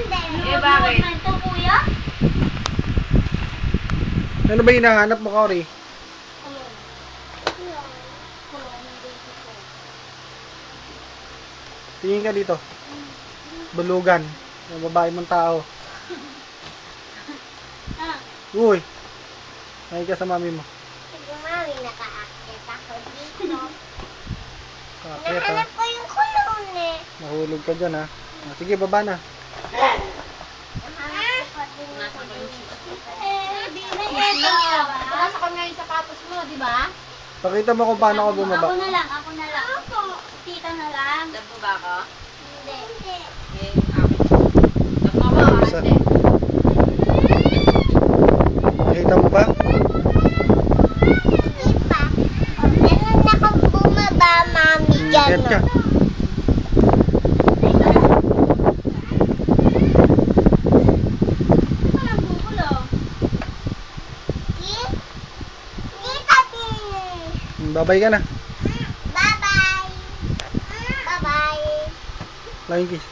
Eh, bakit? Ano ba hinahanap mo, Cory? Tingin ka dito. Bulugan. Yung babae mong tao. Uy. Nakinig ka sa mami mo. Sige, mami, naka-akit ako dito. Kakit, ha? Nahanap ko yung kulon eh. Nahulog ka dyan, ha? Sige, baba na. Nahanap ko din yung kulon. Di na ito. Nasa kanya yung sapatos mo, di ba? Pakita mo kung paano ka bumaba. Ako na lang. Ako. Tita na lang. Dapo ba ako? Hindi. Eh, dapo ako, Isa. ate. Nakita mo ba? Hindi pa. Meron na akong bumaba, mami, dyan. Get ka. Tita din. Babay ka na. Bye-bye. Bye-bye. Flying kiss.